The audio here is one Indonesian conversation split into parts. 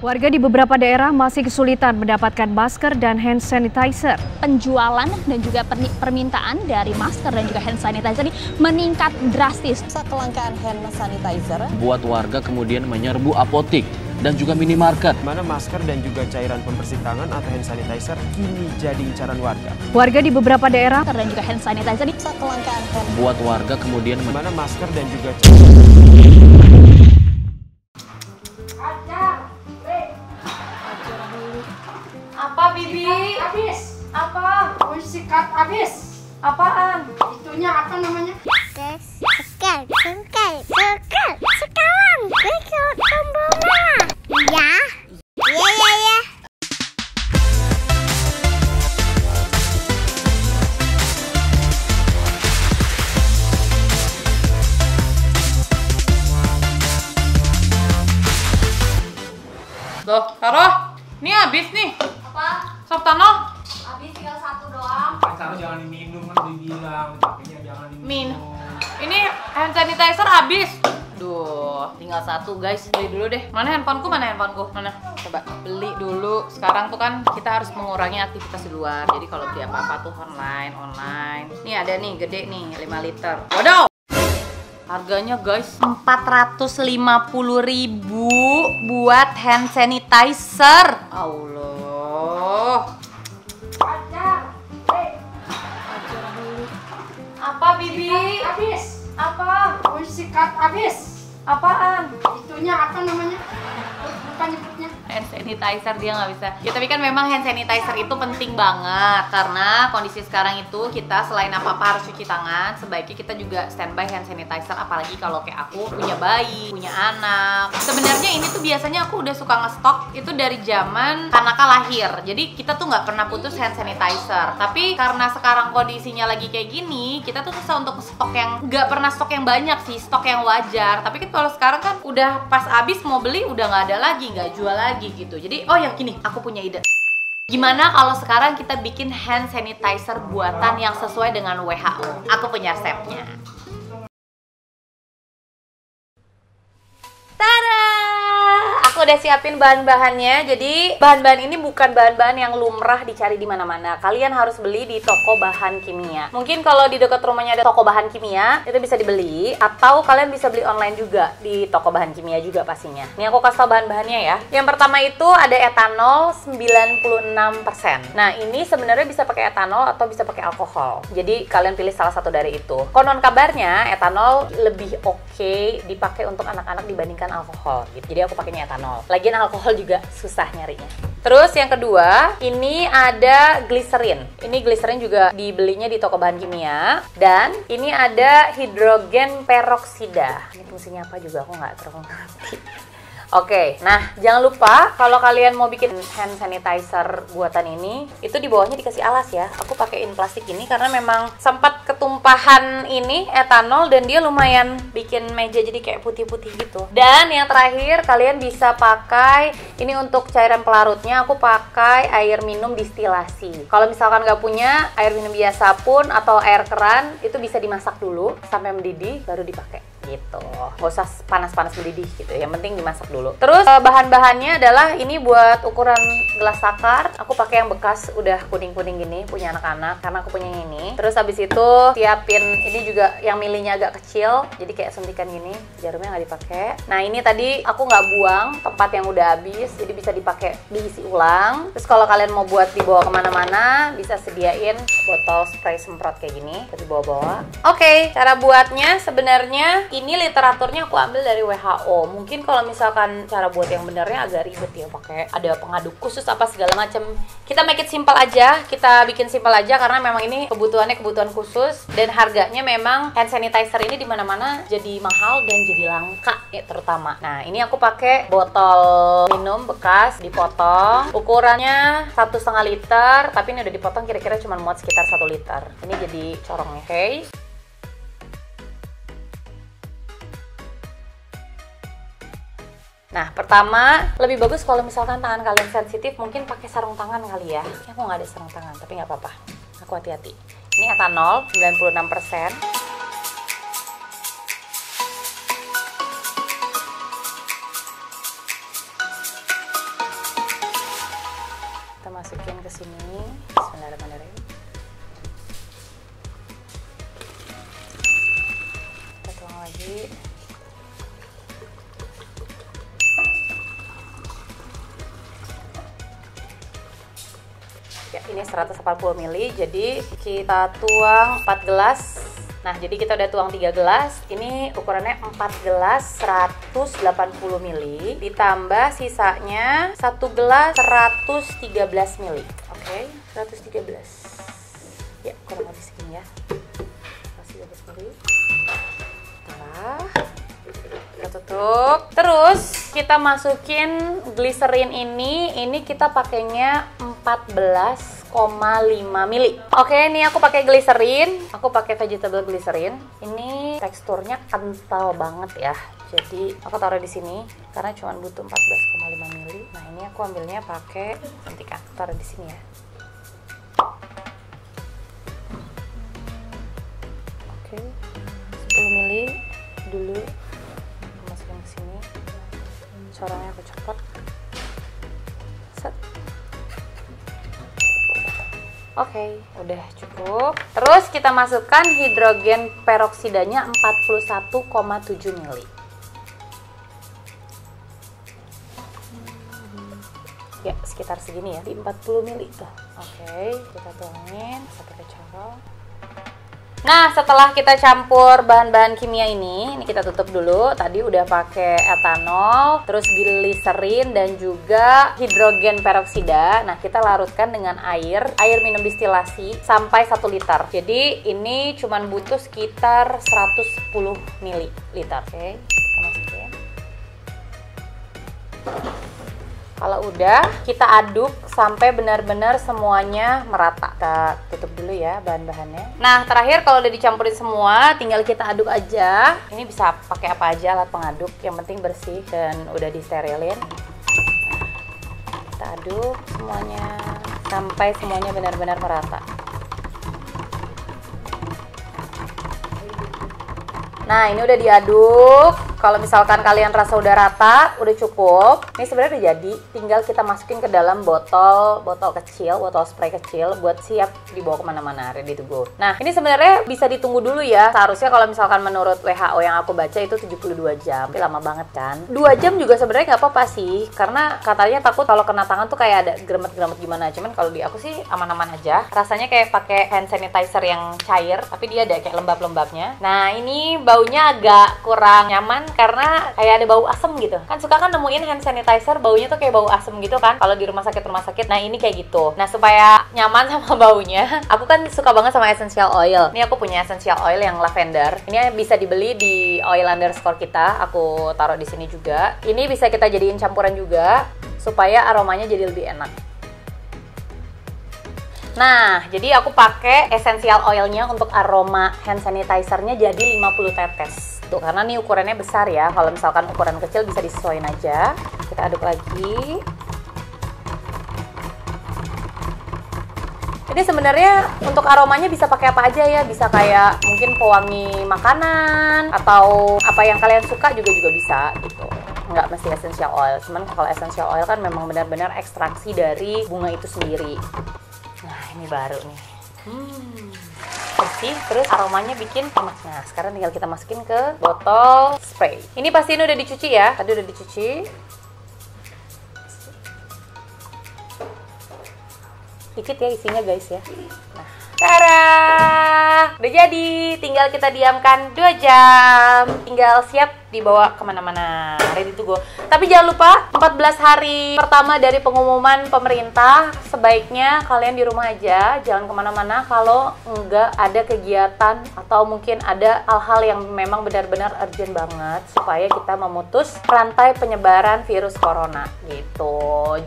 Warga di beberapa daerah masih kesulitan mendapatkan masker dan hand sanitizer. Penjualan dan juga permintaan dari masker dan juga hand sanitizer ini meningkat drastis. Kelangkaan hand sanitizer buat warga kemudian menyerbu apotik dan juga minimarket. Mana masker dan juga cairan pembersih tangan atau hand sanitizer kini jadi incaran warga. Warga di beberapa daerah Dan juga hand sanitizer ini kelangkaan hand Buat warga kemudian Mana masker dan juga Apa Bibi? Habis. Apa? Oh, sikat habis. Apaan? Itunya apa namanya? Sekarang berikut pembunuh. Ya. Loh, taruh. Ini habis nih. Apa? Sop Tano. Habis tinggal satu doang. Pacar jangan diminum kan udah bilang, pakainya jangan diminum. Ini hand sanitizer habis. Duh, tinggal satu guys. Beli dulu deh. Mana handphoneku? Mana? Coba beli dulu. Sekarang tuh kan kita harus mengurangi aktivitas di luar. Jadi kalau beli apa-apa tuh online. Nih ada nih, gede nih, 5 liter. Waduh! Harganya guys 450.000 buat hand sanitizer. Allah. Apa Bibi? Habis. Apa? Oh, sikat habis. Apaan? Itunya apa namanya? Bukan nyebutnya. Hand sanitizer dia nggak bisa. Ya tapi kan memang hand sanitizer itu penting banget karena kondisi sekarang itu kita selain apa-apa harus cuci tangan, sebaiknya kita juga standby hand sanitizer. Apalagi kalau kayak aku punya bayi, punya anak. Sebenarnya ini tuh biasanya aku udah suka ngestok itu dari zaman Kanaka lahir. Jadi kita tuh nggak pernah putus hand sanitizer. Tapi karena sekarang kondisinya lagi kayak gini, kita tuh susah untuk stok yang nggak pernah stok yang banyak sih, stok yang wajar. Tapi kan kalau sekarang kan udah pas habis mau beli udah nggak ada lagi, nggak jual lagi gitu. Jadi oh ya gini, aku punya ide. Gimana kalau sekarang kita bikin hand sanitizer buatan yang sesuai dengan WHO? Aku punya resepnya. Tada! Aku udah siapin bahan-bahannya. Jadi bahan-bahan ini bukan bahan-bahan yang lumrah dicari di mana-mana. Kalian harus beli di toko bahan kimia. Mungkin kalau di dekat rumahnya ada toko bahan kimia, itu bisa dibeli. Atau kalian bisa beli online juga di toko bahan kimia juga pastinya. Ini aku kasih tau bahan-bahannya ya. Yang pertama itu ada etanol 96%. Nah ini sebenarnya bisa pakai etanol atau bisa pakai alkohol. Jadi kalian pilih salah satu dari itu. Konon kabarnya etanol lebih oke dipakai untuk anak-anak dibandingkan alkohol gitu. Jadi aku pakainya etanol. Lagian alkohol juga susah nyarinya. Terus yang kedua, ini ada gliserin. Ini gliserin juga dibelinya di toko bahan kimia. Dan ini ada hidrogen peroksida. Ini fungsinya apa juga aku nggak terlalu ngerti. Oke, nah jangan lupa kalau kalian mau bikin hand sanitizer buatan ini, itu di bawahnya dikasih alas ya. Aku pakein plastik ini karena memang sempat ketumpahan ini etanol dan dia lumayan bikin meja jadi kayak putih-putih gitu. Dan yang terakhir kalian bisa pakai ini untuk cairan pelarutnya. Aku pakai air minum distilasi. Kalau misalkan nggak punya air minum biasa pun atau air keran, itu bisa dimasak dulu sampai mendidih baru dipakai. Gitu, nggak usah panas-panas mendidih gitu, yang penting dimasak dulu. Terus bahan-bahannya adalah ini buat ukuran gelas takar. Aku pakai yang bekas udah kuning-kuning gini, punya anak-anak karena aku punya yang ini. Terus habis itu siapin ini juga yang milinya agak kecil, jadi kayak suntikan gini, jarumnya nggak dipakai. Nah ini tadi aku nggak buang tempat yang udah habis, jadi bisa dipakai diisi ulang. Terus kalau kalian mau buat dibawa kemana-mana, bisa sediain botol spray semprot kayak gini, dibawa-bawa. Oke, cara buatnya sebenarnya ini literaturnya aku ambil dari WHO. Mungkin kalau misalkan cara buat yang benernya agak ribet ya, pakai ada pengaduk khusus apa segala macam. Kita make it simple aja, kita bikin simple aja karena memang ini kebutuhannya kebutuhan khusus dan harganya memang hand sanitizer ini di mana-mana jadi mahal dan jadi langka ya terutama. Nah ini aku pakai botol minum bekas dipotong, ukurannya 1,5 liter, tapi ini udah dipotong kira-kira cuma muat sekitar 1 liter. Ini jadi corongnya, oke? Nah, pertama, lebih bagus kalau misalkan tangan kalian sensitif, mungkin pakai sarung tangan kali ya. Aku nggak ada sarung tangan, tapi nggak apa-apa. Aku hati-hati. Ini etanol, 96%. Kita masukin ke sini. Bismillahirrahmanirrahim. Kita tuang lagi. Ya, ini 180 ml, jadi kita tuang 4 gelas. Nah, jadi kita udah tuang 3 gelas. Ini ukurannya 4 gelas 180 ml. Ditambah sisanya 1 gelas 113 ml. Oke, 113. Ya, kurang lebih segini ya. 113 ml. Kita tutup. Terus kita masukin gliserin ini kita pakainya 14,5 ml. Oke, ini aku pakai gliserin. Aku pakai vegetable gliserin. Ini teksturnya kental banget ya. Jadi aku taruh di sini karena cuma butuh 14,5 ml. Nah, ini aku ambilnya pakai suntikan. Taruh di sini ya. Oke. 10 ml dulu. Masukin ke sini. Corongnya aku copot. Set. Oke, udah cukup. Terus kita masukkan hidrogen peroksidanya 41,7 ml. Ya, sekitar segini ya, di 40 ml tuh. Oke, kita tuangin pakai corong. Nah, setelah kita campur bahan-bahan kimia ini kita tutup dulu. Tadi udah pakai etanol, terus gliserin dan juga hidrogen peroksida. Nah, kita larutkan dengan air minum distilasi sampai 1 liter. Jadi ini cuman butuh sekitar 110 ml. Oke, kita masukin. Kalau udah, kita aduk sampai benar-benar semuanya merata. Kita tutup dulu ya bahan-bahannya. Nah, terakhir kalau udah dicampurin semua, tinggal kita aduk aja. Ini bisa pakai apa aja alat pengaduk, yang penting bersih dan udah disterilin. Kita aduk semuanya sampai semuanya benar-benar merata. Nah, ini udah diaduk. Kalau misalkan kalian rasa udah rata, udah cukup. Ini sebenarnya udah jadi. Tinggal kita masukin ke dalam botol kecil, botol spray kecil buat siap dibawa kemana-mana, ready to go. Nah, ini sebenarnya bisa ditunggu dulu ya. Seharusnya kalau misalkan menurut WHO yang aku baca itu 72 jam. Tapi lama banget kan? 2 jam juga sebenarnya nggak apa-apa sih. Karena katanya takut kalau kena tangan tuh kayak ada gremet-gremet gimana. Cuman kalau di aku sih aman-aman aja. Rasanya kayak pakai hand sanitizer yang cair, tapi dia ada kayak lembab-lembabnya. Nah, ini baunya agak kurang nyaman karena kayak ada bau asem gitu. Kan suka kan nemuin hand sanitizer baunya tuh kayak bau asem gitu kan kalau di rumah sakit. Nah, ini kayak gitu. Nah, supaya nyaman sama baunya, aku kan suka banget sama essential oil. Ini aku punya essential oil yang lavender. Ini bisa dibeli di oil_store kita. Aku taruh di sini juga. Ini bisa kita jadiin campuran juga supaya aromanya jadi lebih enak. Nah, jadi aku pakai essential oilnya untuk aroma hand sanitizer-nya jadi 50 tetes. Tuh, karena nih ukurannya besar ya. Kalau misalkan ukuran kecil bisa disesuaikan aja. Kita aduk lagi. Jadi sebenarnya untuk aromanya bisa pakai apa aja ya. Bisa kayak mungkin pewangi makanan atau apa yang kalian suka juga bisa gitu. Nggak mesti essential oil. Cuman kalau essential oil kan memang benar-benar ekstraksi dari bunga itu sendiri. Nah, ini baru nih. Bersih, terus aromanya bikin enak. Nah, sekarang tinggal kita masukin ke botol spray. Ini pasti ini udah dicuci ya. Tadi udah dicuci. Dikit ya isinya guys ya. Nah, tada! Udah jadi. Tinggal kita diamkan 2 jam. Tinggal siap dibawa kemana-mana, ready to go. Tapi jangan lupa 14 hari pertama dari pengumuman pemerintah sebaiknya kalian di rumah aja, jangan kemana-mana kalau nggak ada kegiatan atau mungkin ada hal-hal yang memang benar-benar urgent banget supaya kita memutus rantai penyebaran virus corona gitu.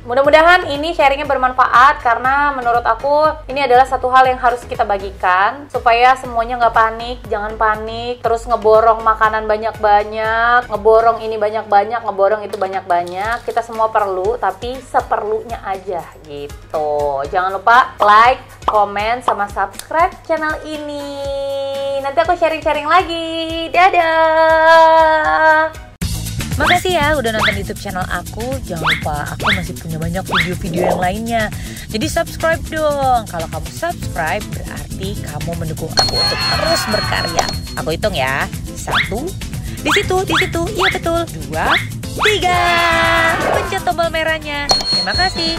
Mudah-mudahan ini sharingnya bermanfaat karena menurut aku ini adalah satu hal yang harus kita bagikan supaya semuanya nggak panik, jangan panik terus ngeborong makanan banyak-banyak, ngeborong ini banyak-banyak, ngeborong itu banyak-banyak. Kita semua perlu, tapi seperlunya aja gitu. Jangan lupa like, komen, sama subscribe channel ini. Nanti aku sharing-sharing lagi. Dadah! Makasih ya udah nonton YouTube channel aku. Jangan lupa aku masih punya banyak video-video yang lainnya. Jadi subscribe dong. Kalau kamu subscribe berarti kamu mendukung aku untuk terus berkarya. Aku hitung ya. 1, di situ, iya betul. 2, 3. Pencet tombol merahnya. Terima kasih.